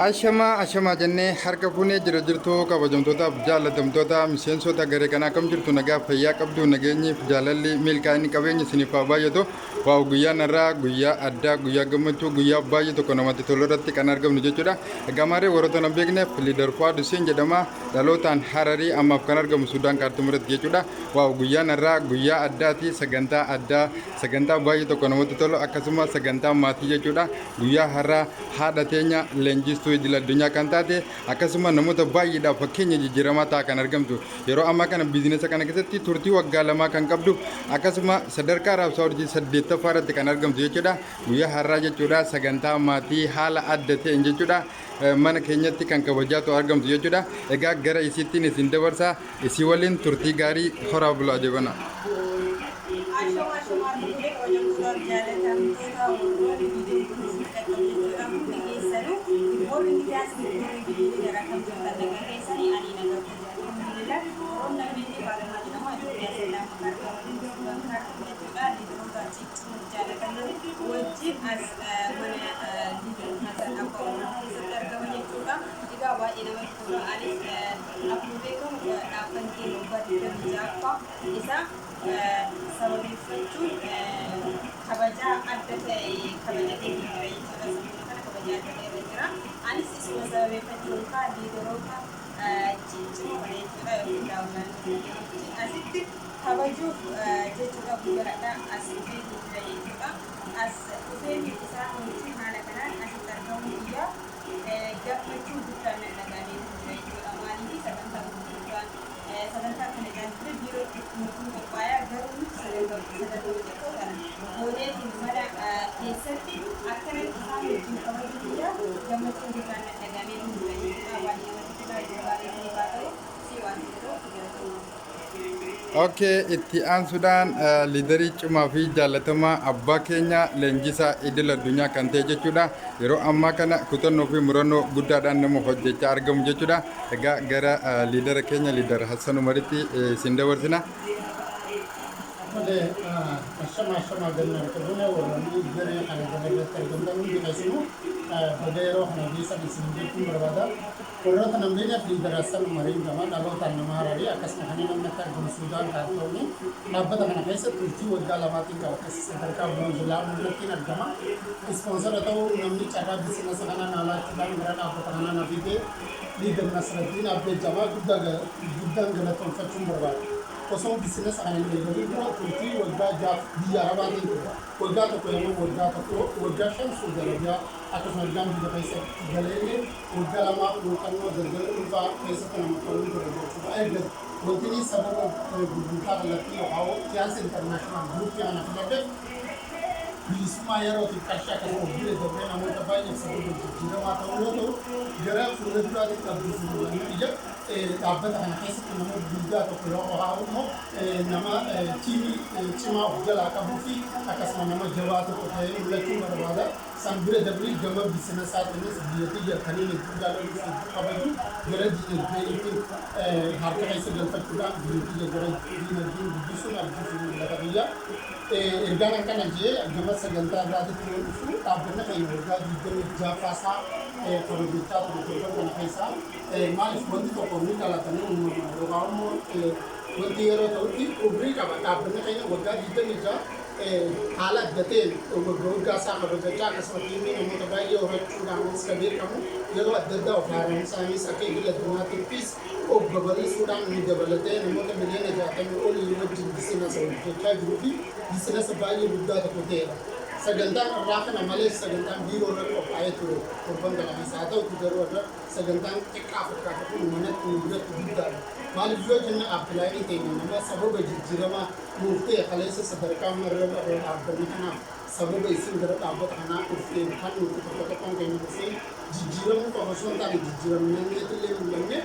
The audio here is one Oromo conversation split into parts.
Ashama jennee harka fuunee jira jirtu kabajamtootaaf jaallatamtoota miseensota garee kanaa kam jirtu nagaa fayyaa qabdu nageenyi fi jaalalli milkaa'inni qabeenya isiniif haa baay'atu. Waaw guyyaan irraa guyyaa addaa guyyaa gammachuu guyyaa baay'ee tokko namatti tolu irratti kan argamnu jechuudha. Egaa maaree warroota hin beekneef liidar Fuwaad Hussein jedhama dhalootaan Hararii ammaaf kan argamu Sudaan Kaartuum irratti jechuudha. Waaw guyyaan irraa guyyaa addaati sagantaa addaa sagantaa baay'ee tokko namatti tolu akkasumas sagantaa maatii jechuudha. Guyyaa har'aa haadha teenya leenjistuu idil addunyaa kan taate akkasuma namoota baay'eedhaaf fakkeenya jijjiiramaa ta'a kan argamtu yeroo ammaa kana biizinesa kana keessatti turtii waggaa lamaa kan qabdu akkasuma sadarkaa raabsaa hojii 8ffaa irratti kan argamtu jechuudha. Guyyaa har'aa jechuudha sagantaa maatii haala adda ta'een jechuudha mana keenyatti kan kabajaatu argamtu jechuudha. Egaa gara isiittiin isin dabarsaa isii waliin turtii gaarii horaa bulaa jebana. Okay, itti aansuudhaan liidarii cimaa fi jaalatamaa abbaa keenya leenjisaa idil addunyaa kan ta'e jechuudha. Yeroo ammaa kana kutannoo fi murannoo guddaadhaan nama hojjechaa argamu jechuudha. Egaa gara liidara keenya liidar Hassan Umaritti isin dabarsina. Ashama ganna kabuna warani gare ana gare tarjumta mun dikasinu bagayro hana bisa disinji pun berbada korot namanya liidar Hassan Umari kama kalau tanam Harari akas mahani namanya kan Sudan Kaartuum ni nabbat kana kaisa turti wagala mati ka akas sarkar bonjula mulakin agama sponsor atau namni cara bisnis kana nala tan merana apa kana nabide liidar Nasruddin abde jama guddan gala tonfachum berbada kosong bisnis akan menjadi dua kunci wajah di Arab ini wajah tu yang wajah Syamsul Jalabia atas wajah di depan Jalele wajah lama bukan wajah lupa kaisa nama kalau berbuat ada mungkin ini sebab bukan lagi awal kias internasional grup yang anak ada di Ismail atau di Kasha kalau boleh tapi namun terbanyak sebab berjira mata ulo tu gerak sudah juga di kabus ini dia abad anak kaisa nama juga atau kalau awal nama cima ujala kabufi akas nama Jawa atau kota ini mulai cuma ada sambil dapuri jama bisnis saat ini sebenarnya dia kali ini juga lagi kabaju gerak di itu harga kaisa dapat juga dia gerak di bisu lagi dia erganan kan aja jama segentar berarti itu tabunnya kayak harga di Java kalau kita kan kaisa malah bonti to komi kala tani umur bonti ero tauti ubri ka tabunnya kayak harga di ja halat detail uga sa kabaja kasmati ini umur bayi orang sudah sekabir kamu lalu ada orang sami sakit gila dunati pis gabari sudah ini gabalate umur kemudian jatuh oli wajib bisnis kita grupi bisnis bayi buddha terkote sagantan rakan amale sagantan biro ro ayat ro korban dalam satu tiga ro sagantan tekaf pun mana tujuh buddha mal juga jenna apply ini nama sabab jirama mufti khalisa sadarka marra abdana sabab isim darat abad ana ufti kan untuk kota kain mesin jiram ko hoson tadi jiram nang itu lemnya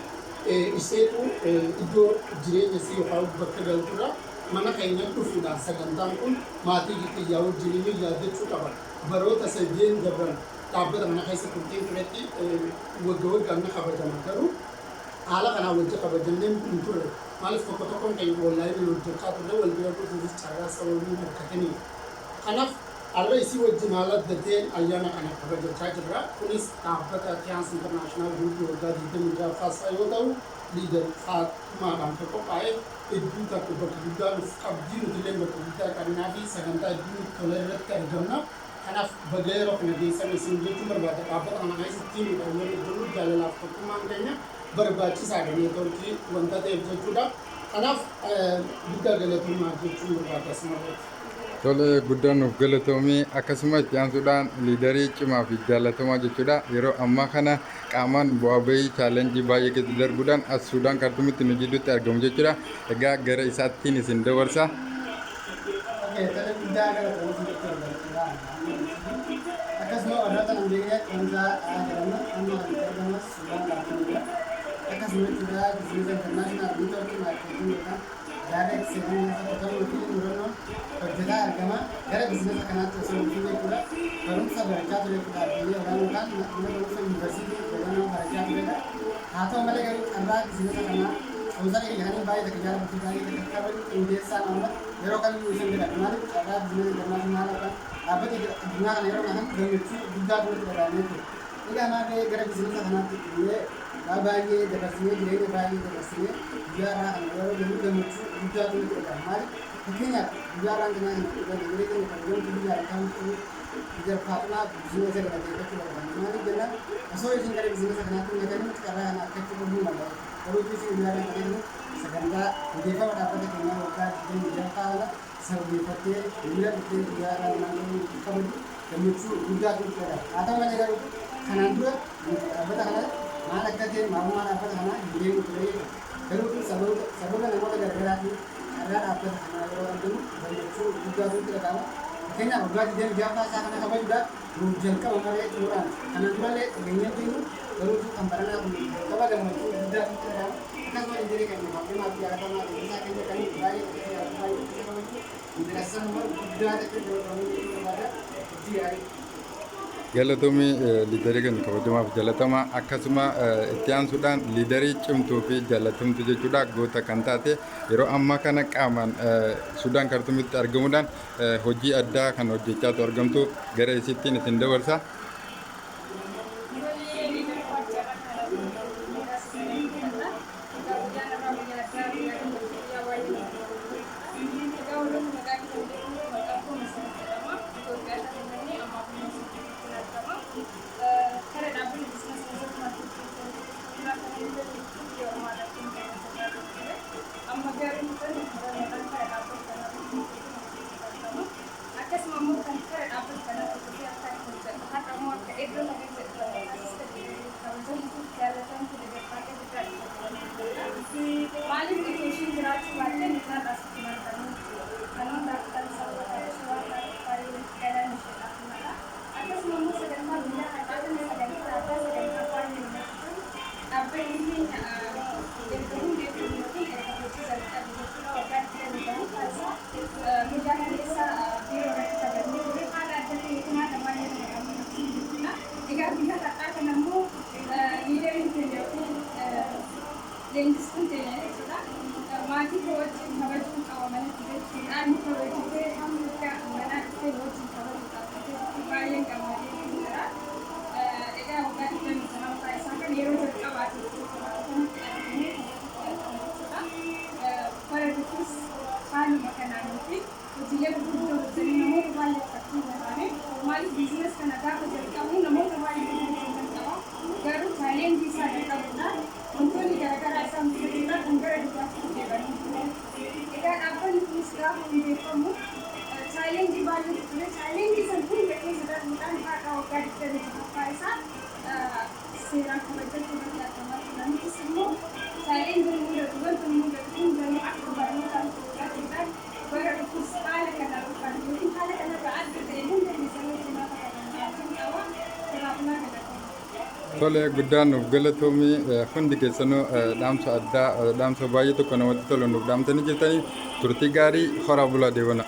itu itu jirenya si hau bakal tura mana kayaknya tuh sudah sagantan pun mati gitu jauh jirinya jadi cukup baru tasajin jabran tapi mana kayak seperti itu wajah karena kabar zaman baru ala kana wajah kabar zaman itu malas kok kayak online wajah kabar itu wajah itu cara selalu katanya karena Arra isi wajjin haala dadeen ayyaana kana kabajachaa jirra. Kunis dhaabbata Tiyaans Intarnaashinaal Guutuu waggaa 26ffaasaa yoo ta'u, liidar Faatumaadhaan qophaa'ee hedduu takka bakka guddaa nuuf qabdii nuti illee bakka guddaa qabnaa fi sagantaa hedduu tola irratti argamna. Kanaaf baga yeroo kana geessan isin jechuun barbaada. Dhaabbata kana keessatti miidhagina iddoo jaalalaaf tokkummaan keenya barbaachisaadha. Neetwoorkii wanta ta'eef jechuudha. Kanaaf guddaa galatoomaa jechuun barbaada asirratti. Tole guddaan nuuf galatoomii akkasumas itti aansuudhaan liidarii cimaa fi jaallatamaa jechuudha. Yeroo ammaa kana qaamaan bu'aa bahii chaalenjii baay'ee keessa darbuudhaan as Suudaan Kaartuumitti nu jidduutti argamu jechuudha. Egaa gara isaattiin isin dabarsa. Akkasuma warroota nambeeyaa kunuunsaa jedhamu amma kan argamu Suudaan Kaartuumidha. Akkasuma jechuudha bizineesa intarnaashinaal neetwoorkii maarkeetii yookaan direct seetiin ta'uu fi murannoo hojjetaa argama. Gara bizineesa kanaatti osoo hin jechuudha. Barumsa barachaa ture dhaabbilee olaanoo mana barumsa yuunivarsiitii olaanoo barachaa turedha. Haa ta'u malee garuu carraa bizineesa kanaa Usare yani bayi da kajar buti bayi da kakar indeessa nama yeroo kamiyyuu isin bira maaliif carraa bizineesa intarnaashinaal kan dhaabbata addunyaa kana yeroo kana gammachuu guddaa godhatu jedhamee ture. Egaa maal gara bizineesa kanaatti illee baay'ee dabarsinee jireenya baay'ee dabarsinee guyyaa irraa kana yeroo jennu gammachuu guddaa godhatu jedhama. Maaliif fakkeenyaaf guyyaa irraa kana jireenya keenya fayyadamuun guyyaa irraa kan biyya Faatumaa bizineesa kana keessatti barbaadu. Maaliif jennaan osoo isin gara bizineesa kanaatti hin gatanne carraa kana akkatti godhuu mala. Kalau itu sih biar yang tadi sekarang kita dapat kita bukan kita jalan sebagai partai biar kita biar nanti kita menuju juga kita atau mana kalau kanan dua apa tak mana kita mau mana apa tak mana dia itu kalau itu sebelum nama kita bergerak ada apa tak mana kalau itu menuju juga kita tahu kayaknya udah dia jalan sana sampai juga menjelka umurnya kurang kanan dua le dengan itu kalau itu gambaran aku coba kamu sudah kan mau jadi kan mau mati ada mati bisa kan kan baik baik interesa nomor sudah ada ke ada dia Galatoomii liidarii kan kabajamaaf jaalatamaa akkasuma itti aansuudhaan liidarii cimtuu fi jaalatamtu jechuudha goota kan taate yeroo ammaa kana qaamaan Suudaan Kaartuumitti argamuudhaan hojii addaa kan hojjechaatu argamtu gara isittiin isin dabarsa. Tole guddaan nuuf galatoomii hundi keessanuu dhaamsa addaa dhaamsa baay'ee tokko namatti tolu nuuf dhaamtanii jirtanii turtii gaarii horaa bulaa deewana.